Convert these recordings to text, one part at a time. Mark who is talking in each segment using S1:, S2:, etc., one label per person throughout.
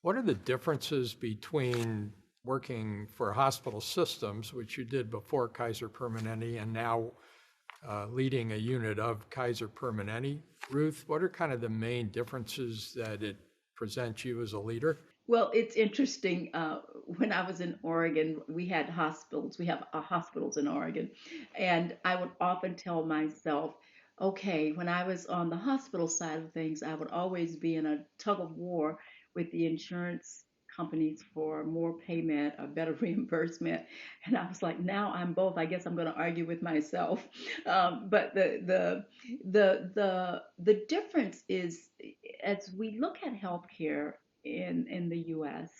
S1: What are the differences between working for hospital systems, which you did before Kaiser Permanente, and now leading a unit of Kaiser Permanente? Ruth, what are kind of the main differences that it presents you as a leader?
S2: Well, it's interesting. When I was in Oregon, we had hospitals. We have hospitals in Oregon. And I would often tell myself, okay, when I was on the hospital side of things, I would always be in a tug of war with the insurance companies for more payment or better reimbursement. And I was like, now I'm both. I guess I'm going to argue with myself. But the difference is, as we look at healthcare in the US,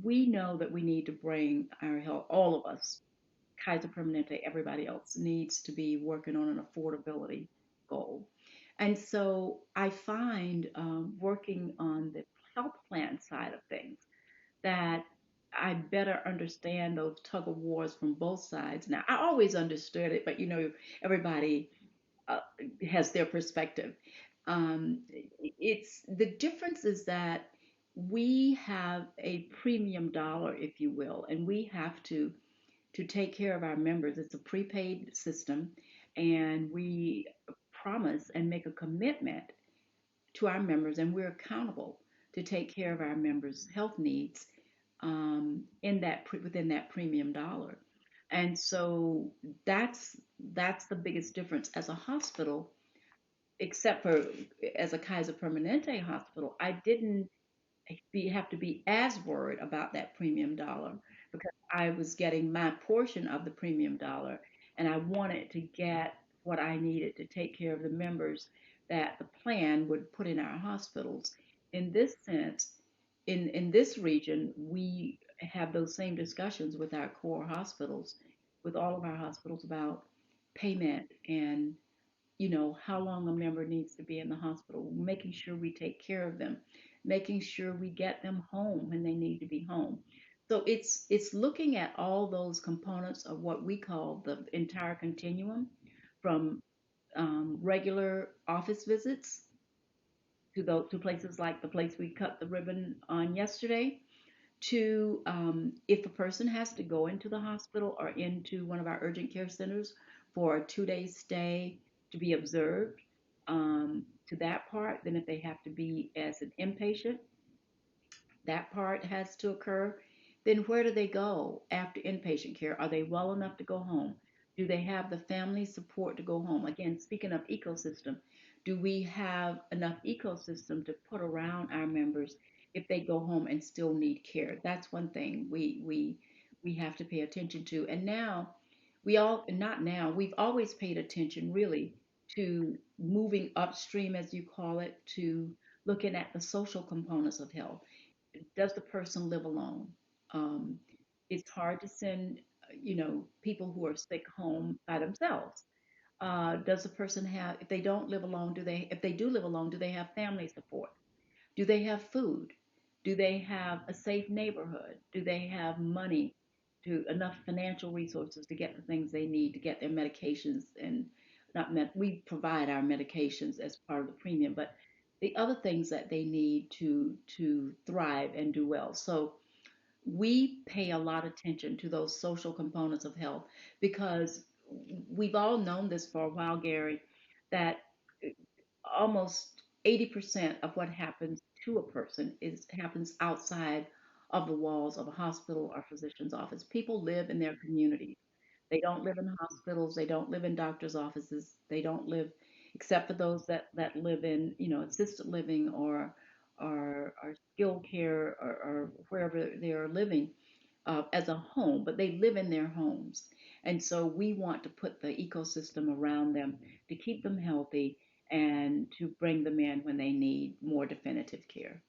S2: we know that we need to bring our health, all of us, Kaiser Permanente, everybody else needs to be working on an affordability goal. And so I find working on the health plan side of things that I better understand those tug of wars from both sides. Now, I always understood it, but everybody uh, has their perspective. It's the difference is that we have a premium dollar, if you will, and we have to take care of our members. It's a prepaid system, and we promise and make a commitment to our members, and we're accountable to take care of our members' health needs within that premium dollar. And so that's the biggest difference. As a hospital, except for as a Kaiser Permanente hospital, I didn't have to be as worried about that premium dollar because I was getting my portion of the premium dollar, and I wanted to get what I needed to take care of the members that the plan would put in our hospitals. In this sense, in this region, we have those same discussions with our core hospitals, with all of our hospitals about payment and how long a member needs to be in the hospital, making sure we take care of them, making sure we get them home when they need to be home. So it's looking at all those components of what we call the entire continuum, from regular office visits to places like the place we cut the ribbon on yesterday, to if a person has to go into the hospital or into one of our urgent care centers for a 2 day stay to be observed, to that part. Then if they have to be as an inpatient, that part has to occur. Then where do they go after inpatient care? Are they well enough to go home? Do they have the family support to go home? Again, speaking of ecosystem, do we have enough ecosystem to put around our members if they go home and still need care? That's one thing we have to pay attention to. And now we all not now, we've always paid attention really to moving upstream, as you call it, to looking at the social components of health. Does the person live alone? Um, it's hard to send, people who are sick home by themselves. Does the person have, if they don't live alone, if they do live alone, do they have family support? Do they have food? Do they have a safe neighborhood? Do they have money enough financial resources to get the things they need to get their medications and not we provide our medications as part of the premium, but the other things that they need to thrive and do well. So we pay a lot of attention to those social components of health because we've all known this for a while, Gary, that almost 80% of what happens to a person happens outside of the walls of a hospital or physician's office. People live in their communities. They don't live in hospitals. They don't live in doctors' offices. They don't live, except for those that live in, assisted living or skilled care or wherever they are living as a home, but they live in their homes. And so we want to put the ecosystem around them to keep them healthy and to bring them in when they need more definitive care.